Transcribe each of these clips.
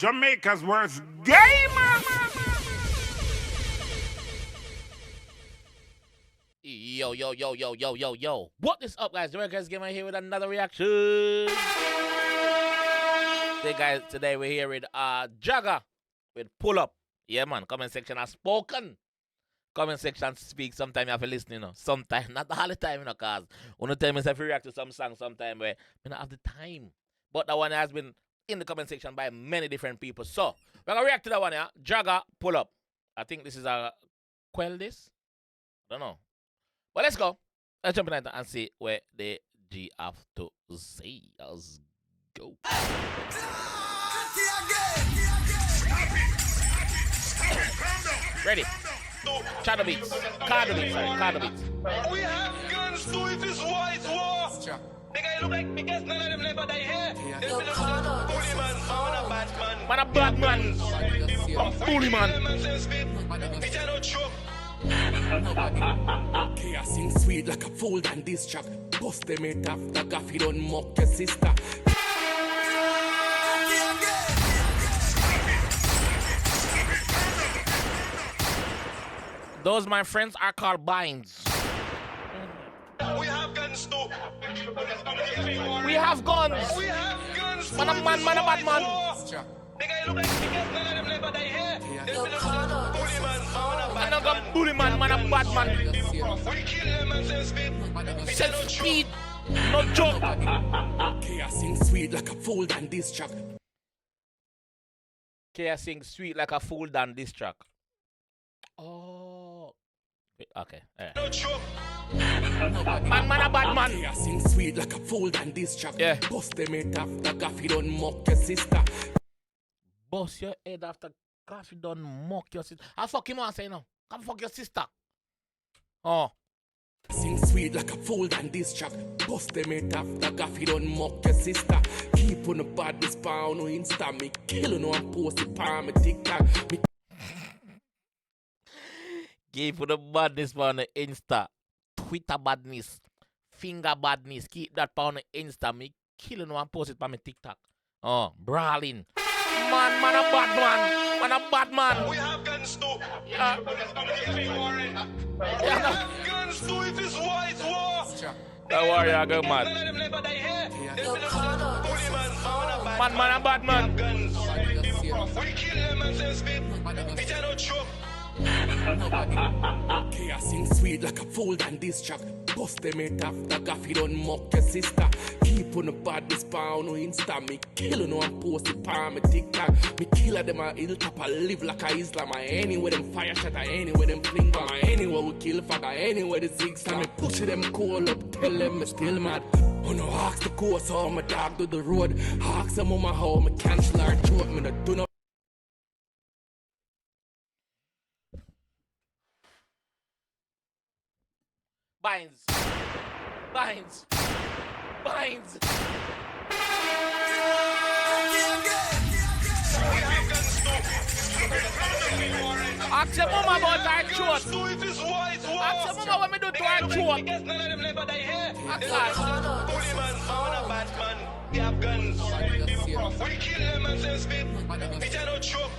Jamaica's worst gamer. Yo. What is up, guys? Lyrical Gamer here with another reaction. Hey, guys, today we're here with Dragga with Pull Up. Yeah, man. Comment section has spoken. Comment section speak. Sometimes you have to listen, you know. Sometimes, not all the time, you know, because when you tell me if you react to some song sometime where you don't have the time. But that one has been in the comment section by many different people. So, we're going to react to that one, yeah? Dragga, Pull Up. I think this is a Quell this? I don't know. Well, let's go. Let's jump in and see where the G have to say. Let's go. Ready. Shadow beats. Cardo beats. Sorry, Cardo beats. We have guns too if it's white war. Nigga, you look like because none of them never die here. There's been a bully man, man a bad man. Man a bad man. A bully man. Bitch, I don't choke. Okay, I sing sweet like a fool than this track. Bust them it after gaffy don't mock your sister. Those, my friends, are called binds. We have guns too. We have guns. We have guns too. Man a man, man a bad man. Nigga, you look like because none of them never die here. There's been a bully man, man a bad Man a bully man, man a bad man. We kill them and send speed. Bitch, I don't choke. Speed, no joke. Okay, I sing sweet like a fool than this track. Okay, I sing sweet like a fool than this track. Oh. Okay. Right. Don't choke. Man a bad man. Okay, I sing sweet like a fool than this track. Yeah. Bust them it after gaffy don't mock your sister. Bust your head after coffee done mock your sister. I fuck him on say no. Come fuck your sister. Oh. Sing sweet like a fool than this track. Bust them it after gaffy don't mock your sister. Keep on the badness pound no Insta. Me kill no and post it on my TikTok. Me Give for the badness on the Insta. Twitter badness. Finger badness. Keep that on the Insta. Me kill no and post it on my TikTok. Oh, brawling. Man a bad man. Man a bad man. We have guns too. Yeah. We have guns too if it's white war. Don't worry, I go mad. None of them never die here. There's been a bully man, Man a bad man. guns. We kill them and send speed. Bitch, I don't choke. okay, I sing sweet like a fool than this track. Bust them it after gaffy don't mock your sister. Keep on the badness pound no Insta. Me kill no and post it on my TikTok. Me killer them a hilltop. I live like a Islam. I anywhere them fire shot. I anywhere them fling bomb. I anywhere we kill fuck. I anywhere the zigzag. Me push them cool up. Tell them me still mad. Oh no, ask the course how my dog do the road. Ask them mama how me cancel her throat. Me no do no. Binds. Binds. Binds. Ask your mama about her throat. Ask your mama what me do to her throat. None of them never die here. Ask her. Bully man, man a bad man. We have guns. We kill them and send speed. Bitch, I don't choke.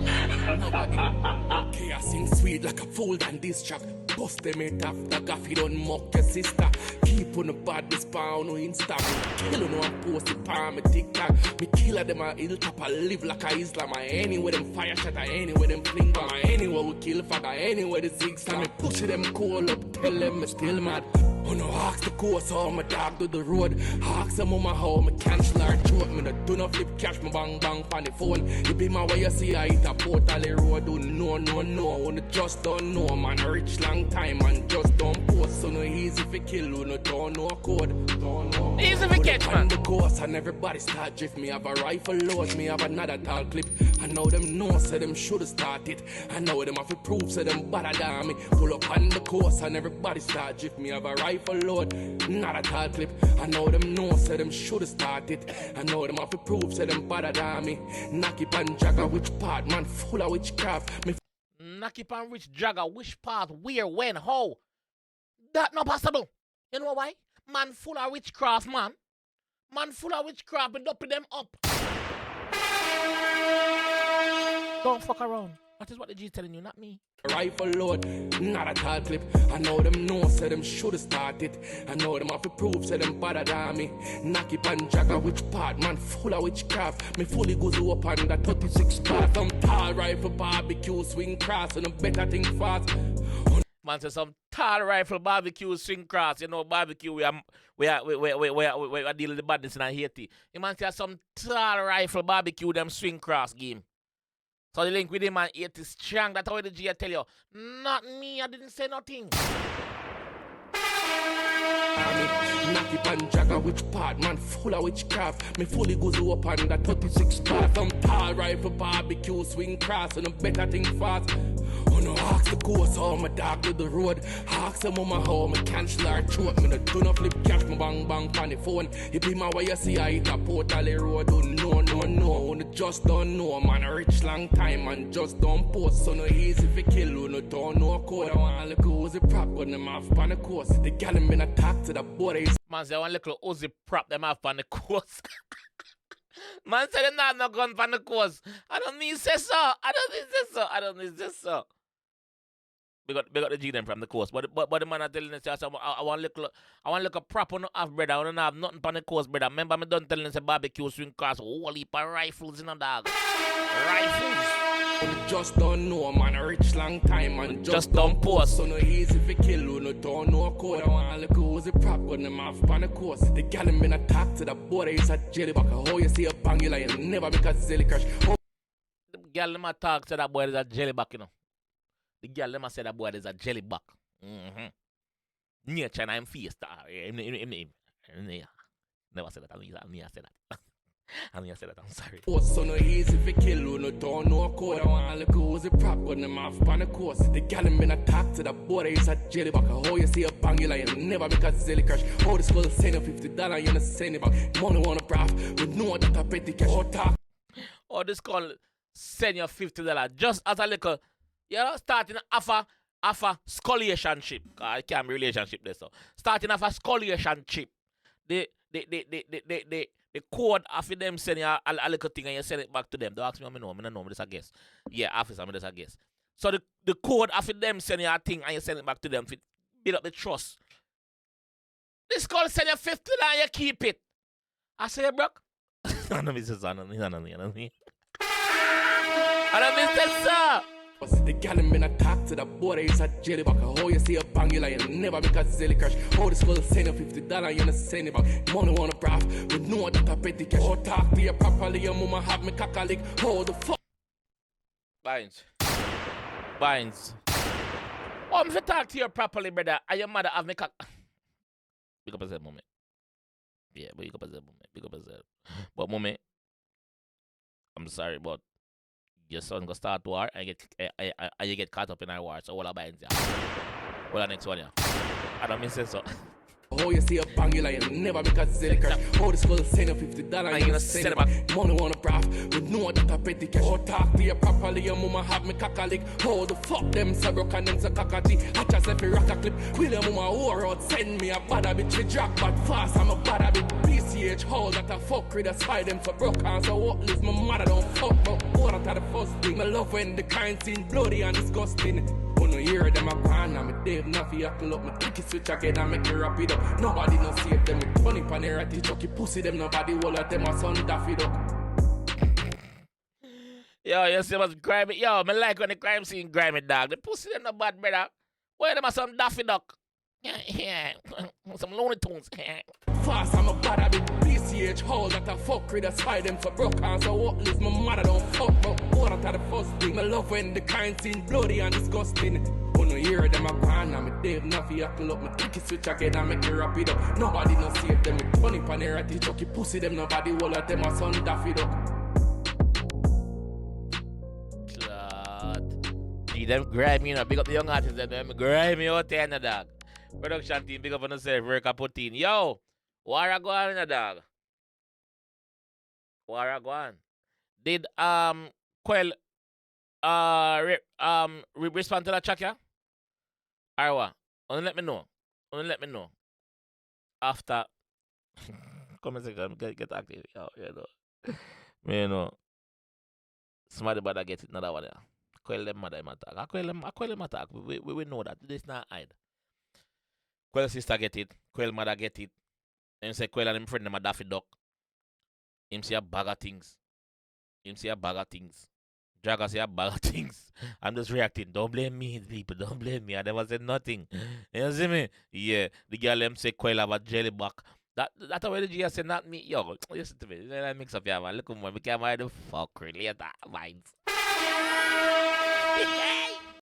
Okay, I sing sweet like a fool than this track. Bust them it after gaffy don't mock your sister. Keep on the badness pound no Insta. Me kill no and post it on my TikTok. Me killer them a hilltop. I live like a Islam. I anywhere them fire shot. I anywhere them fling bomb. I anywhere we kill fuck. I anywhere the zigzag. Me push them cool up. Tell them me still mad. Oh no, ask the course how my dog do the road. Ask the mama how me cancel her throat. Me no do no flip cash. Me bang bang on the phone. You be my way you see I hit a portal road. Do no. Wanna just don't know man. Rich long time and just don't post. So no easy for kill. You no don't know code. Don't know. Easy for catch man. On the course and everybody start drift. Me have a rifle load. Me have another tall clip. I know them know say them shoulda started. I know them have to prove say them better than me. Pull up on the course and everybody start drift. Me have a rifle load. Not a tall clip. I know them know say them shoulda started. I know them have to prove say them better than me. Knock it and Dragga which part man full of witchcraft. Me Knock it on which Dragga, which path, where, when, how. That not possible. You know why? Man full of witchcraft, man. Man full of witchcraft and doping them up. Don't fuck around. That is what the G telling you, not me. Rifle load, not a tall clip. I know them know, say them shoulda started. I know them have to prove, say them better than me. Knock it and Dragga, which part, man, full of witchcraft. Me fully goes up on the 36 part. Some tall rifle barbecue swing cross, and a better thing fast. Man says some tall rifle barbecue swing cross. You know, barbecue, we are dealing with the badness in Haiti. You man say some tall rifle barbecue, them swing cross game. So the link with him and it is strong. That's how the G I tell you. Not me, I didn't say nothing. Knock it and Dragga, which part, man, full of witchcraft. Me fully goes up on the 36 part. Some tall rifle barbecue swing cross, and a better thing fast. Oh no, ask the ghost how my dog to the road. Ask the mama how me cancel her throat. Me no do no flip cash, me bang bang on the phone. It be my way you see I hit a portal road. Don't no. You just don't know, man, a rich long time, man, just don't post. So no easy for kill, you no don't know code. I want a little Uzi prop, gun them off on the coast. The gal been attacked to the bodies. Man say one little Uzi prop them off on the coast. Man said them not no gun on the coast. I don't mean say so. I don't mean say so. We got the G them from the coast. But the man are telling us, I want little prop on the half, brother. I don't have nothing on the coast, brother. Remember me done telling us a barbecue swing cross, whole heap of rifles in the dog. Rifles. Just don't know, man, a rich long time, man. Just don't post. So no easy for kill, you no don't know code. I want a little Uzi prop, gun them off on the coast. The gal been attacked to the bodies at jellyback. How you see a bang, you like never make a silly crash. The gal them attack to that boy is a jellyback, you know. The girl them say that boy is a jellyback. Nature and I'm face. Never said that. I said that. I said that. I'm sorry. So no easy for kill, you no don't know code. I want a little Uzi prop, gun them off on the coast. The gal been attacked to the bodies at jellyback. How you see a bang, you like never make a silly crash. How this girl send you $50, you no send it back. Money wanna prof, we know that a petty cash. Oh, this call send you $50 just as a little. You know, starting off a scoliotionship. I can't be relationship there, so starting off a scoliotionship. The code after them send you a little thing and you send it back to them. Don't ask me how I know. I don't know. I'm just a guess. Yeah, officer, I'm just a guess. So the code after them send you a thing and you send it back to them to build up the trust. This call send you $50 and you keep it. I say, bro. I don't miss this. I don't miss this, sir. The gal been attacked to the bodies at jellyback. How you see a bang, you like never make a silly crash. How this girl send you $50, you no send it back. Money wanna prof, we know that a petty cash. How talk to you properly, your mama have me cock a lick. How the fuck? Binds. Oh, if you talk to you properly, brother, and your mother have me cock. Big up yourself, mommy. Yeah, big up yourself. But mommy, I'm sorry, but your son go start war and you get caught up in our war. So what about it? What the next one, yeah? I don't mean say so. How you see a bang, you like never make a silly crash. How this girl send you $50, you no send it back. Money wanna prof, we know that a petty cash. How talk to you properly, your mama have me cock a lick. How the fuck them so broke and them so cockatee. I just let me rock a clip. Quill your mama whore out, send me a bad bitch. We drop but fast, I'm a bad bitch. PCH, how that a fuck with a spy them so broke and so what lives my mother don't fuck. But what out of the first thing. My love when the kind scene bloody and disgusting. When you hear them a pan, I'm a Dave Nuffy, I pull up my ticket switch again and make it wrap it up. Nobody no save them, with 20 panera, the chucky pussy them, nobody all of them a son daffy up. Yo, you see what's grimy? Yo, I like when the crime scene grimy, dog. The pussy them no bad, brother. Where them a some daffy duck? Yeah, some Looney Tunes. Fast, I'm a bad bitch. PCH, how that a fuck with a spy them so broke and so what lives my mother don't fuck. But what out of the first thing. My love when the kind scene bloody and disgusting. When you hear them a pan, I'm a Dave Nuffy, I pull up my ticket switch again and make it wrap it up. Nobody no save them, with 20 panera, the chucky pussy them, nobody all of them a son daffy up. Gee, them grimy, you know, big up the young artists, them grimy out there in the dog. Production team, big up on yourself, work a put in. Yo, what are going on in the dog? What are going? Did Quell respond to that track, yeah? Or what? Only let me know. After come and say, get active. Yo, you know. Somebody better get it, another one. Yeah. Quell them mother him attack. I quell them attack. We know that. This not hide. Quell sister get it. Quell mother get it. Him say Quell and him friend them a daffy duck. Him say a bag of things. Him say a bag of things. Dragga say a bag of things. I'm just reacting. Don't blame me, people. Don't blame me. I never said nothing. You see me? Yeah. The girl them say Quell have a jelly back. That's why the G said not me. Yo, listen to me. Let me mix up here, man. Look at me. We can't mind the fuckery later. Minds.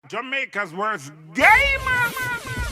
Jamaica's worst gamer.